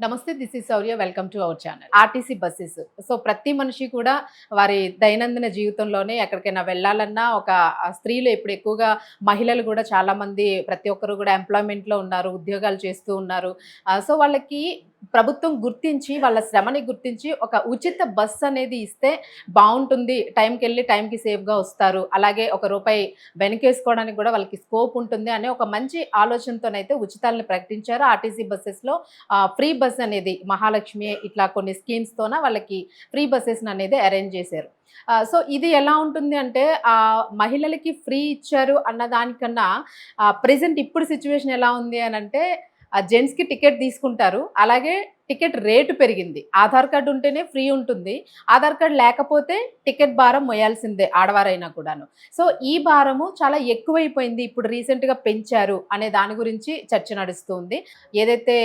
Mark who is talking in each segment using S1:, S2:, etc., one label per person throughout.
S1: నమస్తే, this is Shaurya. Welcome to our channel. RTC buses. So ప్రతి మనిషి కూడా వారి దైనందిన జీవితంలోనే ఎక్కడికైనా వెళ్ళాలన్నా స్త్రీలు ఇప్పుడు ఎక్కువగా మహిళలు కూడా చాలామంది ప్రతి ఒక్కరు కూడా ఎంప్లాయ్మెంట్లో ఉన్నారు, ఉద్యోగాలు చేస్తూ ఉన్నారు. సో వాళ్ళకి ప్రభుత్వం గుర్తించి వాళ్ళ శ్రమని గుర్తించి ఒక ఉచిత బస్ అనేది ఇస్తే బాగుంటుంది. టైంకి వెళ్ళి టైంకి సేఫ్గా వస్తారు, అలాగే రూపాయి వెనకేసుకోవడానికి కూడా వాళ్ళకి స్కోప్ ఉంటుంది అనే ఒక మంచి ఆలోచనతోనైతే ఉచితాలను ప్రకటించారు. ఆర్టీసీ బస్సెస్లో ఫ్రీ బస్ అనేది మహాలక్ష్మి ఇట్లా కొన్ని స్కీమ్స్తోన వాళ్ళకి ఫ్రీ బస్సెస్ అనేది అరేంజ్ చేశారు. సో ఇది ఎలా ఉంటుంది అంటే మహిళలకి ఫ్రీ ఇచ్చారు అన్న దానికన్నా ప్రెజెంట్ ఇప్పుడు సిచ్యువేషన్ ఎలా ఉంది అని అంటే జెంట్స్కి టికెట్ తీసుకుంటారు, అలాగే టికెట్ రేటు పెరిగింది. ఆధార్ కార్డు ఉంటేనే ఫ్రీ ఉంటుంది, ఆధార్ కార్డు లేకపోతే టికెట్ భారం మోయాల్సిందే ఆడవారైనా కూడాను. సో ఈ భారము చాలా ఎక్కువైపోయింది, ఇప్పుడు రీసెంట్గా పెంచారు అనే దాని గురించి చర్చ నడుస్తుంది. ఏదైతే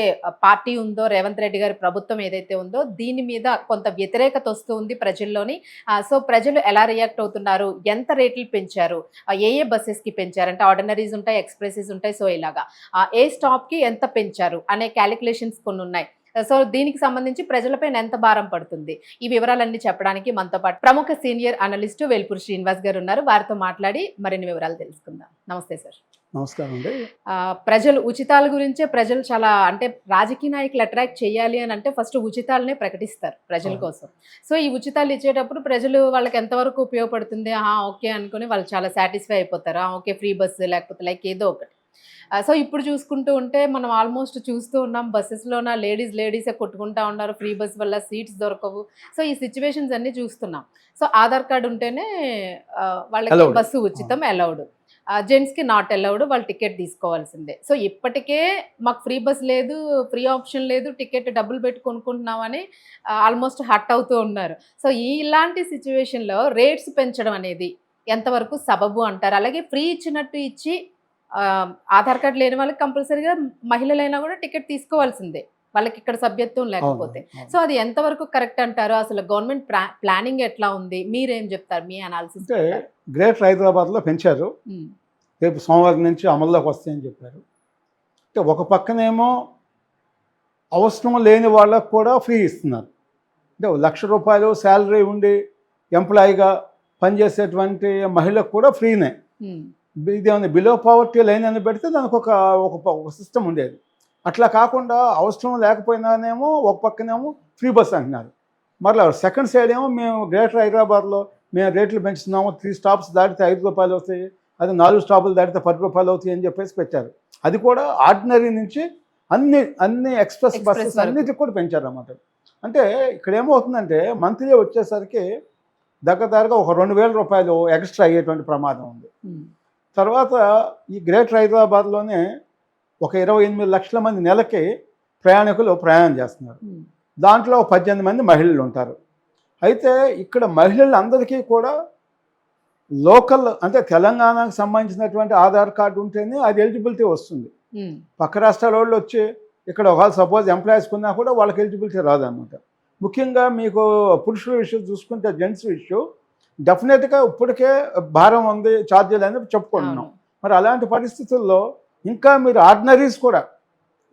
S1: పార్టీ ఉందో, రేవంత్ రెడ్డి గారి ప్రభుత్వం ఏదైతే ఉందో దీని మీద కొంత వ్యతిరేకత వస్తూ ఉంది ప్రజల్లోని. సో ప్రజలు ఎలా రియాక్ట్ అవుతున్నారు, ఎంత రేట్లు పెంచారు, ఏ బస్సెస్కి పెంచారు అంటే ఆర్డినరీస్ ఉంటాయి, ఎక్స్ప్రెసెస్ ఉంటాయి. సో ఇలాగా ఏ స్టాప్కి ఎంత పెంచారు అనే క్యాలిక్యులేషన్స్ కొన్ని ఉన్నాయి. సో దీనికి సంబంధించి ప్రజలపైన ఎంత భారం పడుతుంది, ఈ వివరాలన్నీ చెప్పడానికి మనతో పాటు ప్రముఖ సీనియర్ అనలిస్టు వేల్పూరి శ్రీనివాస్ గారు ఉన్నారు. వారితో మాట్లాడి మరిన్ని వివరాలు తెలుసుకుందాం. నమస్తే సార్.
S2: నమస్కారం అండి.
S1: ప్రజలు ఉచితాల గురించే ప్రజలు చాలా అంటే రాజకీయ నాయకులు అట్రాక్ట్ చేయాలి అని అంటే ఫస్ట్ ఉచితాలనే ప్రకటిస్తారు ప్రజల కోసం. సో ఈ ఉచితాలు ఇచ్చేటప్పుడు ప్రజలు వాళ్ళకి ఎంతవరకు ఉపయోగపడుతుంది, ఓకే అనుకుని వాళ్ళు చాలా సాటిస్ఫై అయిపోతారు. ఓకే ఫ్రీ బస్సు లేకపోతే లైక్ ఏదో ఒకటి. సో ఇప్పుడు చూసుకుంటూ ఉంటే మనం ఆల్మోస్ట్ చూస్తూ ఉన్నాం, బస్సెస్లోన లేడీసే కొట్టుకుంటా ఉన్నారు, ఫ్రీ బస్ వల్ల సీట్స్ దొరకవు. సో ఈ సిచ్యువేషన్స్ అన్నీ చూస్తున్నాం. సో ఆధార్ కార్డు ఉంటేనే వాళ్ళకి బస్సు ఉచితం అలౌడ్, జెంట్స్కి నాట్ అలౌడ్, వాళ్ళు టికెట్ తీసుకోవాల్సిందే. సో ఇప్పటికే మాకు ఫ్రీ బస్ లేదు, ఫ్రీ ఆప్షన్ లేదు, టికెట్ డబ్బులు పెట్టి కొనుక్కుంటున్నామని ఆల్మోస్ట్ హట్ అవుతూ ఉన్నారు. సో ఇలాంటి సిచ్యువేషన్లో రేట్స్ పెంచడం అనేది ఎంతవరకు సబబు అంటారు? అలాగే ఫ్రీ ఇచ్చినట్టు ఇచ్చి ఆధార్ కార్డు లేని వాళ్ళకి కంపల్సరీగా మహిళలైనా కూడా టికెట్ తీసుకోవాల్సిందే, వాళ్ళకి ఇక్కడ సభ్యత్వం లేకపోతే. సో అది ఎంతవరకు కరెక్ట్ అంటారు? అసలు గవర్నమెంట్ ప్లానింగ్ ఎట్లా ఉంది, మీరేం చెప్తారు, మీ అనాలిసిస్?
S2: గ్రేటర్ హైదరాబాద్లో పెంచారు, రేపు సోమవారం నుంచి అమల్లోకి వస్తాయని చెప్పారు. అంటే ఒక పక్కనేమో అవసరం లేని వాళ్ళకు కూడా ఫ్రీ ఇస్తున్నారు. అంటే ₹1,00,000 శాలరీ ఉండి ఎంప్లాయీగా పనిచేసేటువంటి మహిళకు కూడా ఫ్రీనే. ఇదేమన్నా బిలో పవర్టీ లైన్ అని పెడితే దానికి ఒక సిస్టమ్ ఉండేది. అట్లా కాకుండా అవసరం లేకపోయినానేమో ఒక పక్కనేమో ఫ్రీ బస్ అంటున్నారు. మరలా సెకండ్ సైడ్ ఏమో మేము గ్రేటర్ హైదరాబాద్లో మేము రేట్లు పెంచుతున్నాము, 3 స్టాప్స్ దాటితే ₹5 అవుతాయి, అది 4 స్టాపులు దాటితే ₹10 అవుతాయి అని చెప్పేసి పెట్టారు. అది కూడా ఆర్డినరీ నుంచి అన్ని ఎక్స్ప్రెస్ బస్సెస్ అన్నిటికి కూడా పెంచారు అన్నమాట. అంటే ఇక్కడ ఏమవుతుందంటే మంత్లీ వచ్చేసరికి దగ్గరగా ఒక ₹2,000 ఎక్స్ట్రా అయ్యేటువంటి ప్రమాదం ఉంది. తర్వాత ఈ గ్రేటర్ హైదరాబాద్లోనే ఒక 28 లక్షల మంది నెలకి ప్రయాణికులు ప్రయాణం చేస్తున్నారు. దాంట్లో 18 మంది మహిళలు ఉంటారు. అయితే ఇక్కడ మహిళలందరికీ కూడా లోకల్ అంటే తెలంగాణకు సంబంధించినటువంటి ఆధార్ కార్డు ఉంటేనే అది ఎలిజిబిలిటీ వస్తుంది. పక్క రాష్ట్రాల వాళ్ళు వచ్చి ఇక్కడ ఒకవేళ సపోజ్ ఎంప్లాయీస్ కొన్నా కూడా వాళ్ళకి ఎలిజిబిలిటీ రాదన్నమాట. ముఖ్యంగా మీకు పురుషుల విషయం చూసుకుంటే జెంట్స్ విషయం డెఫినెట్గా ఇప్పటికే భారం ఉంది, ఛార్జీలు అనేది చెప్పుకుంటున్నాం. మరి అలాంటి పరిస్థితుల్లో ఇంకా మీరు ఆర్డినరీస్ కూడా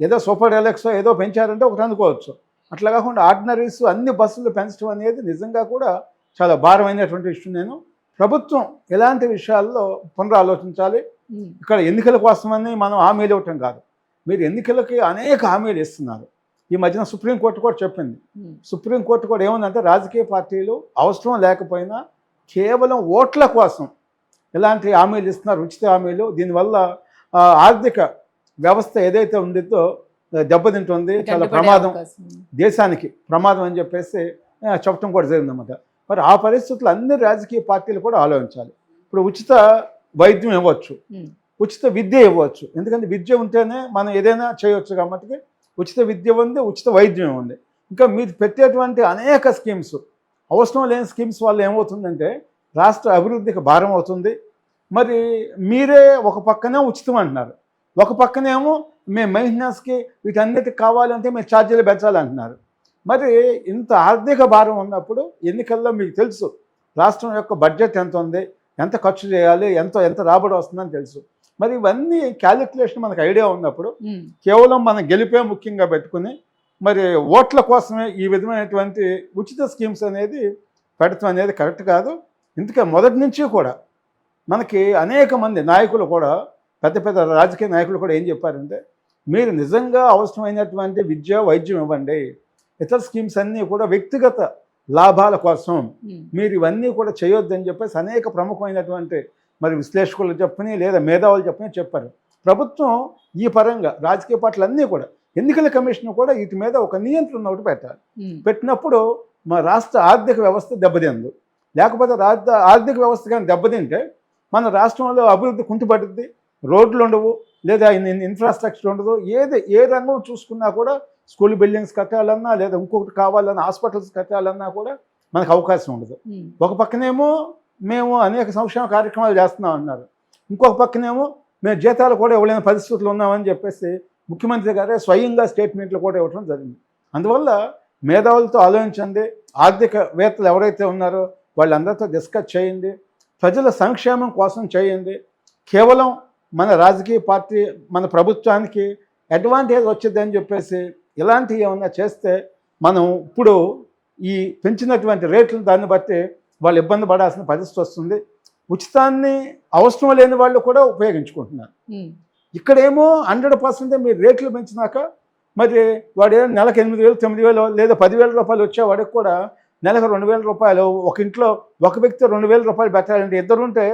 S2: ఏదో సూపర్ డెలక్స్ ఏదో పెంచారంటే ఒకటి అనుకోవచ్చు. అట్లా కాకుండా ఆర్డినరీస్ అన్ని బస్సులు పెంచడం అనేది నిజంగా కూడా చాలా భారమైనటువంటి విషయం. నేను ప్రభుత్వం ఇలాంటి విషయాల్లో పునరాలోచించాలి. ఇక్కడ ఎన్నికల కోసమని మనం హామీలు ఇవ్వటం కాదు, మీరు ఎన్నికలకి అనేక హామీలు ఇస్తున్నారు. ఈ మధ్యన సుప్రీంకోర్టు కూడా చెప్పింది. సుప్రీంకోర్టు కూడా ఏముందంటే రాజకీయ పార్టీలు అవసరం లేకపోయినా కేవలం ఓట్ల కోసం ఇలాంటి హామీలు ఇస్తున్నారు, ఉచిత హామీలు. దీనివల్ల ఆర్థిక వ్యవస్థ ఏదైతే ఉండిందో దెబ్బతింటుంది, చాలా ప్రమాదం, దేశానికి ప్రమాదం అని చెప్పేసి చెప్పడం కూడా జరిగిందన్నమాట. మరి ఆ పరిస్థితులు అన్ని రాజకీయ పార్టీలు కూడా ఆలోచించాలి. ఇప్పుడు ఉచిత వైద్యం ఇవ్వచ్చు, ఉచిత విద్య ఇవ్వచ్చు, ఎందుకంటే విద్య ఉంటేనే మనం ఏదైనా చేయవచ్చు. కాబట్టి ఉచిత విద్య ఉంది, ఉచిత వైద్యం ఉంది. ఇంకా మీరు పెట్టేటువంటి అనేక స్కీమ్స్ అవసరం లేని స్కీమ్స్ వల్ల ఏమవుతుందంటే రాష్ట్ర అభివృద్ధికి భారం అవుతుంది. మరి మీరే ఒక పక్కనే ఉచితం అంటున్నారు, ఒక పక్కనేమో మేము మెయింటెనెన్స్కి వీటన్నిటికి కావాలంటే మేము ఛార్జీలు పెంచాలంటున్నారు. మరి ఇంత ఆర్థిక భారం ఉన్నప్పుడు ఎన్నికల్లో మీకు తెలుసు రాష్ట్రం యొక్క బడ్జెట్ ఎంత ఉంది, ఎంత ఖర్చు చేయాలి, ఎంత రాబడి వస్తుందని తెలుసు. మరి ఇవన్నీ క్యాలిక్యులేషన్ మనకు ఐడియా ఉన్నప్పుడు కేవలం మన గెలిపే ముఖ్యంగా పెట్టుకుని మరి ఓట్ల కోసమే ఈ విధమైనటువంటి ఉచిత స్కీమ్స్ అనేది పెడతాం అనేది కరెక్ట్ కాదు. ఇందుకే మొదటి నుంచి కూడా మనకి అనేక మంది నాయకులు కూడా, పెద్ద పెద్ద రాజకీయ నాయకులు కూడా ఏం చెప్పారంటే, మీరు నిజంగా అవసరమైనటువంటి విద్య వైద్యం ఇవ్వండి, ఇతర స్కీమ్స్ అన్నీ కూడా వ్యక్తిగత లాభాల కోసం మీరు ఇవన్నీ కూడా చేయొద్దని చెప్పేసి అనేక ప్రముఖమైనటువంటి మరి విశ్లేషకులు చెప్పని లేదా మేధావులు చెప్పని చెప్పారు. ప్రభుత్వం ఈ పరంగా రాజకీయ పార్టీలు అన్నీ కూడా, ఎన్నికల కమిషన్ కూడా వీటి మీద ఒక నియంత్రణ ఒకటి పెట్టాలి. పెట్టినప్పుడు మా రాష్ట్ర ఆర్థిక వ్యవస్థ దెబ్బతిందు. లేకపోతే ఆర్థిక వ్యవస్థ కానీ దెబ్బతింటే మన రాష్ట్రంలో అభివృద్ధి కుంటుపడుద్ది, రోడ్లు ఉండవు, లేదా ఇన్ఫ్రాస్ట్రక్చర్ ఉండదు. ఏ రంగం చూసుకున్నా కూడా స్కూల్ బిల్డింగ్స్ కట్టాలన్నా లేదా ఇంకొకటి కావాలన్నా హాస్పిటల్స్ కట్టాలన్నా కూడా మనకు అవకాశం ఉండదు. ఒక పక్కనేమో మేము అనేక సంక్షేమ కార్యక్రమాలు చేస్తున్నాం అన్నారు, ఇంకొక పక్కనేమో మేము జీతాలు కూడా ఇవ్వలేని పరిస్థితులు ఉన్నామని చెప్పేసి ముఖ్యమంత్రి గారే స్వయంగా స్టేట్మెంట్లు కూడా ఇవ్వడం జరిగింది. అందువల్ల మేధావులతో ఆలోచించండి, ఆర్థికవేత్తలు ఎవరైతే ఉన్నారో వాళ్ళందరితో డిస్కస్ చేయండి, ప్రజల సంక్షేమం కోసం చేయండి. కేవలం మన రాజకీయ పార్టీ మన ప్రభుత్వానికి అడ్వాంటేజ్ వచ్చిందని చెప్పేసి ఇలాంటివి ఏమన్నా చేస్తే మనం ఇప్పుడు ఈ పెంచినటువంటి రేట్లు దాన్ని బట్టి వాళ్ళు ఇబ్బంది పడాల్సిన పరిస్థితి వస్తుంది. ఉచితాన్ని అవసరం లేని వాళ్ళు కూడా ఉపయోగించుకుంటున్నారు. ఇక్కడేమో 100% మీరు రేట్లు పెంచినాక మరి వాడు నెలకు 8,000 9,000 లేదా 10,000 రూపాయలు వచ్చేవాడికి కూడా నెలకు 2,000 రూపాయలు, ఒక ఇంట్లో ఒక వ్యక్తి 2,000 రూపాయలు పెట్టాలంటే ఇద్దరుంటే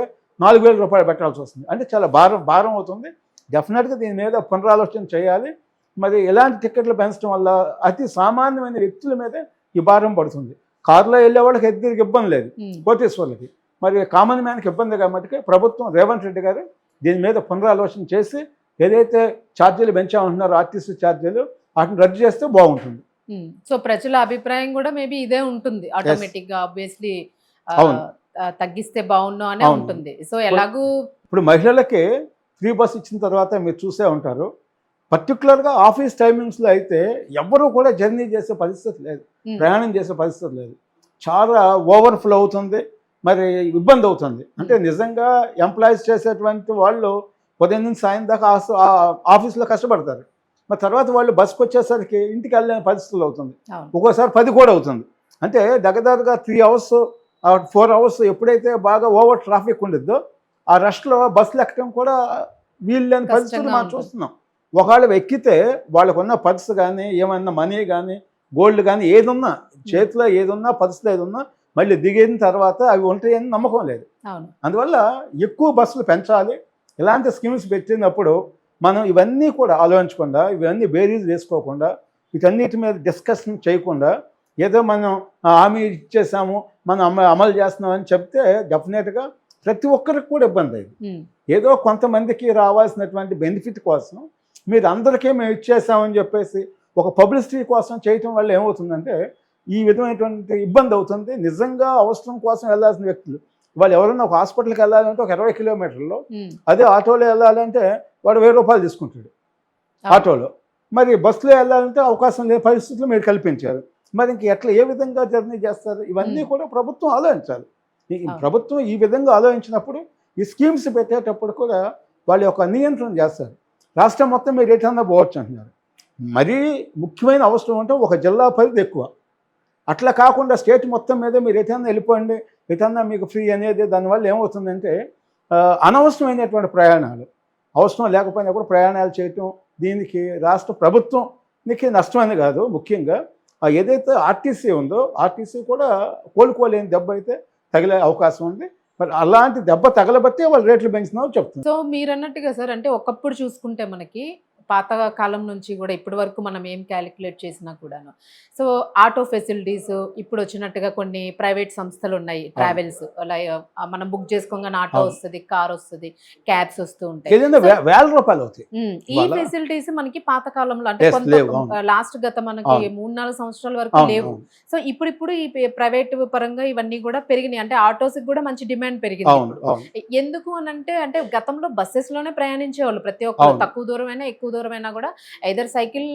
S2: 4,000 రూపాయలు పెట్టాల్సి వస్తుంది. అంటే చాలా భారం అవుతుంది. డెఫినెట్గా దీని మీద పునరాలోచన చేయాలి. మరి ఎలాంటి టికెట్లు పెంచడం వల్ల అతి సామాన్యమైన వ్యక్తుల మీద ఈ భారం పడుతుంది. కారులో వెళ్ళే వాళ్ళకి ఎద్దరికి ఇబ్బంది లేదు, కోటేశ్వర్లకి. మరి కామన్ మ్యాన్కి ఇబ్బంది కాబట్టి ప్రభుత్వం రేవంత్ రెడ్డి గారు దీని మీద పునరాలోచన చేసి ఏదైతే ఛార్జీలు పెంచామంటున్నారో ఆర్టీసీ ఛార్జీలు వాటిని రద్దు చేస్తే బాగుంటుంది.
S1: సో ప్రజల అభిప్రాయం కూడా మేబీ ఇదే ఉంటుంది, ఆటోమేటిక్ గా ఆబ్వియస్లీ తగ్గిస్తే బాగుండు అనే ఉంటుంది. సో ఎలాగూ
S2: ఇప్పుడు మహిళలకి ఫ్రీ బస్ ఇచ్చిన తర్వాత మీరు చూసే ఉంటారు, పర్టికులర్గా ఆఫీస్ టైమింగ్స్లో అయితే ఎవరు కూడా జర్నీ చేసే పరిస్థితి లేదు, ప్రయాణం చేసే పరిస్థితి లేదు. చాలా ఓవర్ఫ్లో అవుతుంది, మరి ఇబ్బంది అవుతుంది. అంటే నిజంగా ఎంప్లాయీస్ చేసేటువంటి వాళ్ళు ఉదయం నుంచి సాయం దాకా ఆఫీస్లో కష్టపడతారు. మరి తర్వాత వాళ్ళు బస్కి వచ్చేసరికి ఇంటికి వెళ్ళలేని పరిస్థితులు అవుతుంది. ఒక్కోసారి 10 కూడా అవుతుంది. అంటే దగ్గరగా 3 hours 4 hours ఎప్పుడైతే బాగా ఓవర్ ట్రాఫిక్ ఉండిద్దో ఆ రష్లో బస్సులు ఎక్కడం కూడా వీలు లేని పరిస్థితులు మనం చూస్తున్నాం. ఒకవేళ ఎక్కితే వాళ్ళకున్న పర్స్ కానీ ఏమన్నా మనీ కానీ గోల్డ్ కానీ ఏదున్నా చేతిలో ఏదున్నా పర్సులో ఏదున్నా మళ్ళీ దిగిన తర్వాత అవి ఉంటాయని నమ్మకం లేదు. అందువల్ల ఎక్కువ బస్సులు పెంచాలి. ఇలాంటి స్కీమ్స్ పెట్టినప్పుడు మనం ఇవన్నీ కూడా ఆలోచించకుండా, ఇవన్నీ బేరీజ్ వేసుకోకుండా, వీటన్నిటి మీద డిస్కషన్ చేయకుండా ఏదో మనం హామీ ఇచ్చేసాము మనం అమలు చేస్తున్నామని చెప్తే డెఫినెట్గా ప్రతి ఒక్కరికి కూడా ఇబ్బంది అయింది. ఏదో కొంతమందికి రావాల్సినటువంటి బెనిఫిట్ కోసం మీరు అందరికీ మేము ఇచ్చేసామని చెప్పేసి ఒక పబ్లిసిటీ కోసం చేయటం వల్ల ఏమవుతుందంటే ఈ విధమైనటువంటి ఇబ్బంది అవుతుంది. నిజంగా అవసరం కోసం వెళ్ళాల్సిన వ్యక్తులు వాళ్ళు ఎవరైనా ఒక హాస్పిటల్కి వెళ్ళాలంటే ఒక 20 కిలోమీటర్లో, అదే ఆటోలో వెళ్ళాలంటే వాడు 1000 రూపాయలు తీసుకుంటాడు ఆటోలో. మరి బస్సులో వెళ్ళాలంటే అవకాశం లేని పరిస్థితులు మీరు కల్పించారు. మరి ఇంక ఎట్లా ఏ విధంగా జర్నీ చేస్తారు? ఇవన్నీ కూడా ప్రభుత్వం ఆలోచించాలి. ప్రభుత్వం ఈ విధంగా ఆలోచించినప్పుడు ఈ స్కీమ్స్ పెట్టేటప్పుడు కూడా వాళ్ళ యొక్క నియంత్రణ చేస్తారు. రాష్ట్రం మొత్తం మీరు ఎటన్నా పోవచ్చు అంటున్నారు. మరీ ముఖ్యమైన అవసరం అంటే ఒక జిల్లా పరిధి ఎక్కువ, అట్లా కాకుండా స్టేట్ మొత్తం మీద మీరు ఎటన్నా వెళ్ళిపోండి, ఎటన్నా మీకు ఫ్రీ అనేది. దానివల్ల ఏమవుతుందంటే అనవసరమైనటువంటి ప్రయాణాలు, అవసరం లేకపోయినా కూడా ప్రయాణాలు చేయటం, దీనికి రాష్ట్ర ప్రభుత్వానికి నష్టమని కాదు, ముఖ్యంగా ఏదైతే ఆర్టీసీ ఉందో ఆర్టీసీ కూడా కోలుకోలేని దెబ్బ అయితే తగిలే అవకాశం ఉంది. మరి అలాంటి దెబ్బ తగలబట్టే వాళ్ళు రేట్లు పెంచుతున్నావు చెప్తున్నారు.
S1: సో మీరు అన్నట్టుగా సార్, అంటే ఒకప్పుడు చూసుకుంటే మనకి పాత కాలం నుంచి కూడా ఇప్పటి వరకు మనం ఏం క్యాలిక్యులేట్ చేసినా కూడాను, సో ఆటో ఫెసిలిటీస్ ఇప్పుడు వచ్చినట్టుగా కొన్ని ప్రైవేట్ సంస్థలు ఉన్నాయి, ట్రావెల్స్ మనం బుక్ చేసుకోగానే ఆటో వస్తుంది, కార్ వస్తుంది, క్యాబ్స్ వస్తూ ఉంటాయి,
S2: వేల రూపాయలు అవుతాయి.
S1: ఈ ఫెసిలిటీస్ మనకి పాత కాలంలో అంటే కొంత లాస్ట్ గత మనకి 3-4 సంవత్సరాల వరకు లేవు. సో ఇప్పుడు ఈ ప్రైవేట్ పరంగా ఇవన్నీ కూడా పెరిగినాయి. అంటే ఆటోస్ కూడా మంచి డిమాండ్ పెరిగింది. ఎందుకు అని అంటే గతంలో బస్సెస్ లోనే ప్రయాణించేవాళ్ళు ప్రతి ఒక్కరు, తక్కువ దూరం అయినా ఎక్కువ దూరమైనా కూడా ఐదర్ సైకిల్,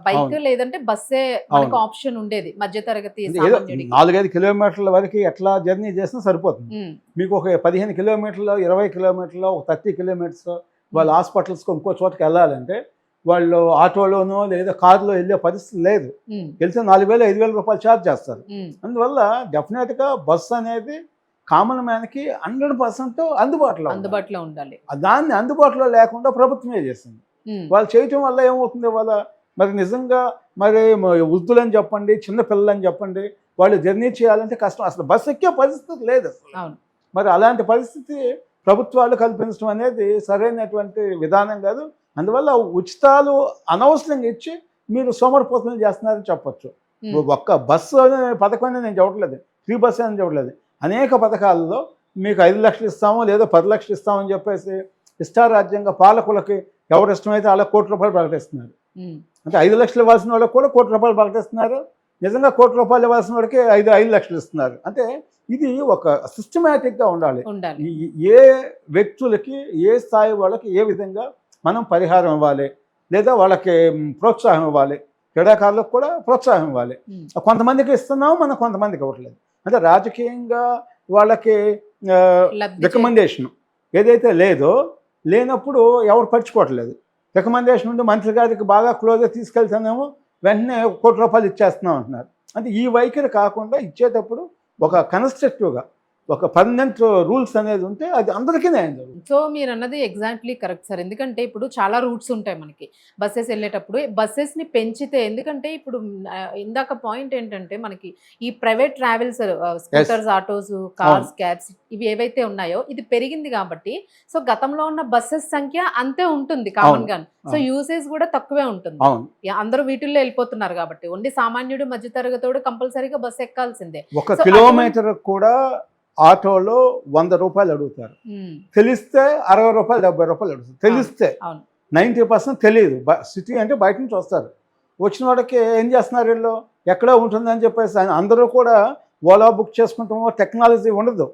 S1: బైక్ లేదంటే బస్సే మనకు ఆప్షన్ ఉండేది మధ్యతరగతి.
S2: 4-5 కిలోమీటర్ల వరకు ఎట్లా జర్నీ చేసినా సరిపోతుంది. మీకు ఒక 15 కిలోమీటర్లు, 20 కిలోమీటర్లు, ఒక 30 కిలోమీటర్స్ వాళ్ళ హాస్పిటల్స్కి ఇంకో చోటకి వెళ్ళాలంటే వాళ్ళు ఆటోలోనో లేదా కారులో వెళ్ళే పరిస్థితి లేదు. వెళ్తే 4,000 5,000 రూపాయలు ఛార్జ్ చేస్తారు. అందువల్ల డెఫినెట్గా బస్సు అనేది కామన్ మ్యాన్కి 100% అందుబాటులో
S1: ఉండాలి.
S2: దాన్ని అందుబాటులో లేకుండా ప్రభుత్వమే చేసింది. వాళ్ళు చేయటం వల్ల ఏమవుతుంది వాళ్ళ మరి నిజంగా మరి వృద్ధులని చెప్పండి, చిన్నపిల్లలని చెప్పండి, వాళ్ళు జర్నీ చేయాలంటే కష్టం. అసలు బస్సు ఎక్కే పరిస్థితి లేదు అసలు. మరి అలాంటి పరిస్థితి ప్రభుత్వాలు కల్పించడం అనేది సరైనటువంటి విధానం కాదు. అందువల్ల ఉచితాలు అనవసరంగా ఇచ్చి మీరు సోమరిపోతులు చేస్తున్నారని చెప్పొచ్చు. ఒక్క బస్సు అనే పథకం అనేది నేను చెప్పట్లేదు, ఫ్రీ బస్సు అని చెప్పట్లేదు. అనేక పథకాలలో మీకు 5 లక్షలు ఇస్తాము లేదా 10 లక్షలు ఇస్తామని చెప్పేసి ఇష్టారాజ్యంగా పాలకులకి ఎవరు ఇష్టమైతే వాళ్ళకి ₹1,00,00,000 ప్రకటిస్తున్నారు. అంటే 5 లక్షలు ఇవ్వాల్సిన వాళ్ళకి కూడా ₹1,00,00,000 ప్రకటిస్తున్నారు. నిజంగా ₹1,00,00,000 ఇవ్వాల్సిన వాడికి 5 లక్షలు ఇస్తున్నారు. అంటే ఇది ఒక సిస్టమేటిక్గా ఉండాలి. ఏ వ్యక్తులకి ఏ స్థాయి వాళ్ళకి ఏ విధంగా మనం పరిహారం ఇవ్వాలి లేదా వాళ్ళకి ప్రోత్సాహం ఇవ్వాలి. క్రీడాకారులకు కూడా ప్రోత్సాహం ఇవ్వాలి. కొంతమందికి ఇస్తున్నాము, మనం కొంతమందికి ఇవ్వట్లేదు. అంటే రాజకీయంగా వాళ్ళకి రికమెండేషన్ ఏదైతే లేనప్పుడు ఎవరు పరుచుకోవట్లేదు. రికమెండేషన్ ఉండి మంత్రి గారికి బాగా క్లోజ్గా తీసుకెళ్తానేమో వెంటనే ₹1,00,00,000 ఇచ్చేస్తున్నాం అంటున్నారు. అంటే ఈ వైఖరి కాకుండా ఇచ్చేటప్పుడు ఒక కన్స్ట్రక్టివ్గా ఒక పర్మనెంట్ రూల్స్ అనేది ఉంటే అది అందరికీ న్యాయం జరుగుతుంది.
S1: సో మీరు అన్నది ఎగ్జాక్ట్లీ కరెక్ట్ సార్. ఎందుకంటే ఇప్పుడు చాలా రూట్స్ ఉంటాయి మనకి బస్సెస్ వెళ్ళేటప్పుడు. బస్సెస్ని పెంచితే, ఎందుకంటే ఇప్పుడు ఇందాక పాయింట్ ఏంటంటే మనకి ఈ private travels scooters, autos, cars, cabs ఇవి ఏవైతే ఉన్నాయో ఇది పెరిగింది కాబట్టి సో గతంలో ఉన్న బస్సెస్ సంఖ్య అంతే ఉంటుంది కామన్ గా. సో యూసేజ్ కూడా తక్కువే ఉంటుంది. అందరూ వీటిల్లో వెళ్ళిపోతున్నారు కాబట్టి ఓన్లీ సామాన్యుడు మధ్యతరగతోడు కంపల్సరీగా బస్సు ఎక్కాల్సిందే.
S2: 1 కిలోమీటర్ కూడా ఆటోలో ₹100 అడుగుతారు. తెలిస్తే ₹60 ₹70 అడుగుతారు. తెలిస్తే 90% తెలియదు. సిటీ అంటే బయట నుంచి వస్తారు. వచ్చిన వాడికి ఏం చేస్తున్నారు, వీళ్ళు ఎక్కడో ఉంటుందని చెప్పేసి అందరూ కూడా ఓలా బుక్ చేసుకుంటామో. టెక్నాలజీ ఉండదు.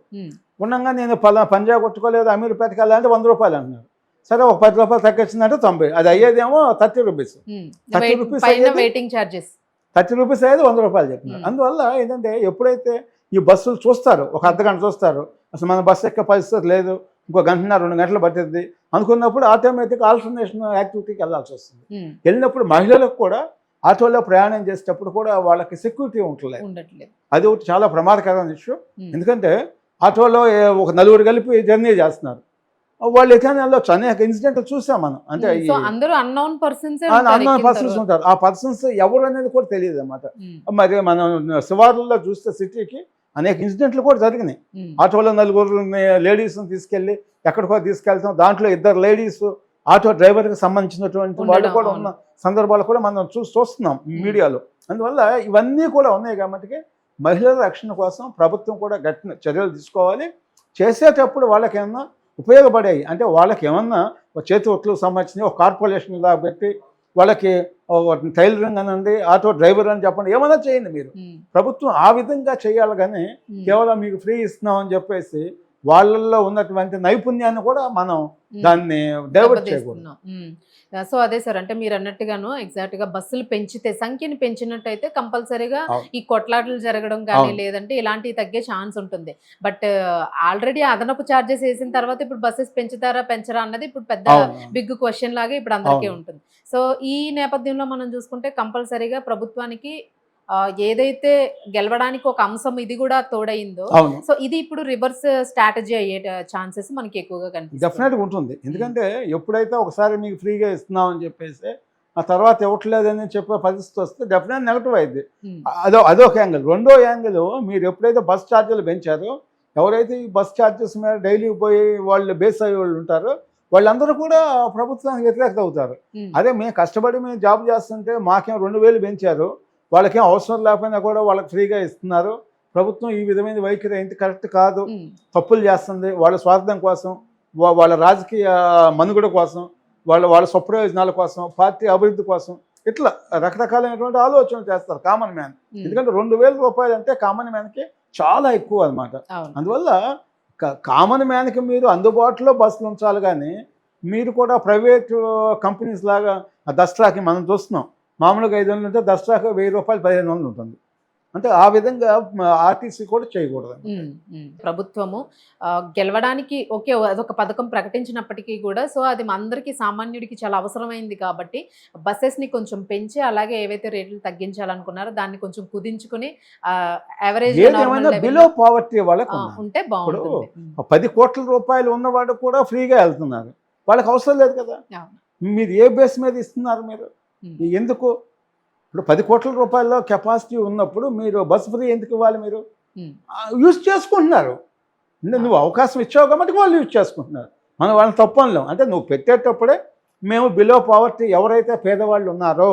S2: ఉండగా నేను పంజాబ్ కొట్టుకోలేదు అమీర్పేటకి వెళ్ళాలంటే ₹100 అంటున్నారు. సరే ఒక ₹10 తగ్గించిందంటే 90. అది అయ్యేదేమో ₹30.
S1: వెయిటింగ్ చార్జెస్
S2: ₹30 అయ్యేది ₹100 చెప్తున్నారు. అందువల్ల ఏంటంటే ఎప్పుడైతే ఈ బస్సులు చూస్తారు, ఒక అర్ధగంట చూస్తారు, అసలు మన బస్సు ఎక్కే పరిస్థితి లేదు, ఇంకో 1.5 2 గంటలు పట్టింది అనుకున్నప్పుడు ఆటోమేటిక్ ఆల్టర్నేషన్ యాక్టివిటీకి వెళ్ళాల్సి వస్తుంది. వెళ్ళినప్పుడు మహిళలకు కూడా ఆటోలో ప్రయాణం చేసేటప్పుడు కూడా వాళ్ళకి సెక్యూరిటీ ఉండట్లేదు. అది ఒకటి చాలా ప్రమాదకరమైన ఇష్యూ. ఎందుకంటే ఆటోలో ఒక 4 కలిపి జర్నీ చేస్తున్నారు. వాళ్ళు ఎట్లా వెళ్ళొచ్చు. అనేక ఇన్సిడెంట్లు చూసాం మనం. అంటే
S1: అన్నోన్ పర్సన్స్
S2: ఉంటారు. ఆ పర్సన్స్ ఎవరు అనేది కూడా తెలియదు అన్నమాట. మరి మనం శివార్లలో చూస్తే సిటీకి అనేక ఇన్సిడెంట్లు కూడా జరిగినాయి. ఆటోలో 4 లేడీస్ని తీసుకెళ్ళి ఎక్కడికో తీసుకెళ్తాం. దాంట్లో 2 లేడీస్ ఆటో డ్రైవర్కి సంబంధించినటువంటి వాళ్ళు కూడా ఉన్న సందర్భాలు కూడా మనం చూస్తున్నాం మీడియాలో. అందువల్ల ఇవన్నీ కూడా ఉన్నాయి కాబట్టి మహిళల రక్షణ కోసం ప్రభుత్వం కూడా గట్టి చర్యలు తీసుకోవాలి. చేసేటప్పుడు వాళ్ళకి ఏమన్నా ఉపయోగపడాయి అంటే వాళ్ళకి ఏమన్నా చేతి ఒట్లకు సంబంధించిన ఒక కార్పొరేషన్ ఇలా పెట్టి వాళ్ళకి టైలరింగ్ అనండి, ఆటో డ్రైవర్ అని చెప్పండి, ఏమైనా చేయండి మీరు. ప్రభుత్వం ఆ విధంగా చేయాలి. కానీ కేవలం మీకు ఫ్రీ ఇస్తున్నాం అని చెప్పేసి వాళ్ళల్లో ఉన్నటువంటి నైపుణ్యాన్ని కూడా మనం దాన్ని డైవర్ట్ చేయకూడదు.
S1: సో అదే సార్, అంటే మీరు అన్నట్టుగాను ఎగ్జాక్ట్గా బస్సులు పెంచితే, సంఖ్యని పెంచినట్టయితే కంపల్సరీగా ఈ కొట్లాటలు జరగడం కానీ లేదంటే ఇలాంటివి తగ్గే ఛాన్స్ ఉంటుంది. బట్ ఆల్రెడీ అదనపు ఛార్జెస్ వేసిన తర్వాత ఇప్పుడు బస్సెస్ పెంచుతారా పెంచరా అన్నది ఇప్పుడు పెద్ద బిగ్ క్వశ్చన్ లాగా ఇప్పుడు అందరికీ ఉంటుంది. సో ఈ నేపథ్యంలో మనం చూసుకుంటే కంపల్సరీగా ప్రభుత్వానికి ఏదైతే గెలవడానికి ఒక అంశం ఇది కూడా తోడైందో, సో ఇది ఇప్పుడు రివర్స్ స్ట్రాటజీ అయ్యే ఛాన్సెస్ మనకి ఎక్కువగా కనిపిస్తుంది.
S2: డెఫినెట్గా ఉంటుంది. ఎందుకంటే ఎప్పుడైతే ఒకసారి మీకు ఫ్రీగా ఇస్తున్నాం అని చెప్పేసి ఆ తర్వాత ఇవ్వట్లేదని చెప్పే పరిస్థితి వస్తే డెఫినెట్ నెగటివ్ అయింది. అదొక యాంగిల్. రెండో యాంగిల్, మీరు ఎప్పుడైతే బస్ ఛార్జీలు పెంచారో, ఎవరైతే ఈ బస్ ఛార్జెస్ మీద డైలీ పోయి వాళ్ళు బేస్ అయ్యే వాళ్ళు ఉంటారో వాళ్ళందరూ కూడా ప్రభుత్వానికి వ్యతిరేకత అవుతారు. అదే మేము కష్టపడి మేము జాబ్ చేస్తుంటే మాకేం 2,000 పెంచారు, వాళ్ళకేం అవసరం లేకపోయినా కూడా వాళ్ళకి ఫ్రీగా ఇస్తున్నారు. ప్రభుత్వం ఈ విధమైన వైఖరి ఏంటి కరెక్ట్ కాదు, తప్పులు చేస్తుంది. వాళ్ళ స్వార్థం కోసం, వాళ్ళ రాజకీయ మనుగడ కోసం, వాళ్ళ స్వప్రయోజనాల కోసం, పార్టీ అభివృద్ధి కోసం ఇట్లా రకరకాలైనటువంటి ఆలోచనలు చేస్తారు కామన్ మ్యాన్. ఎందుకంటే ₹2,000 అంటే కామన్ మ్యాన్కి చాలా ఎక్కువ అనమాట. అందువల్ల కామన్ మ్యాన్కి మీరు అందుబాటులో బస్సులు ఉంచాలి. కానీ మీరు కూడా ప్రైవేట్ కంపెనీస్ లాగా దసరాకి మనం చూస్తున్నాం, మామూలుగా 500 ఉంటే దసరాకి ₹1,000 1,500 ఉంటుంది. అంటే ఆ విధంగా ఆర్టీసీ కూడా చేయకూడదు.
S1: ప్రభుత్వము గెలవడానికి ఓకే అదొక పథకం ప్రకటించినప్పటికీ కూడా సో అది అందరికీ సామాన్యుడికి చాలా అవసరమైంది కాబట్టి బస్సెస్ని కొంచెం పెంచి అలాగే ఏవైతే రేట్లు తగ్గించాలనుకున్నారో దాన్ని కొంచెం కుదించుకుని యావరేజ్
S2: ఏదేమైనా బిలో పావర్టీ వాళ్ళకు ఉన్నారు.
S1: ఉంటే బాగుంటుంది.
S2: 10 కోట్ల రూపాయలు ఉన్నవాడు కూడా ఫ్రీగా వెళ్తున్నారు. వాళ్ళకి అవసరం లేదు కదా.
S1: అవును.
S2: మీరు ఏ బేస్ మీద ఇస్తున్నారు మీరు? ఎందుకు ఇప్పుడు 10 కోట్ల రూపాయల కెపాసిటీ ఉన్నప్పుడు మీరు బస్ ఫ్రీ ఎందుకు ఇవ్వాలి? మీరు యూజ్ చేసుకుంటున్నారు. నువ్వు అవకాశం ఇచ్చావు కాబట్టి వాళ్ళు యూజ్ చేసుకుంటున్నారు. మనం వాళ్ళని తప్పు అనలేం. అంటే నువ్వు పెట్టేటప్పుడే మేము బిలో పావర్టీ ఎవరైతే పేదవాళ్ళు ఉన్నారో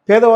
S2: పేదవాళ్ళు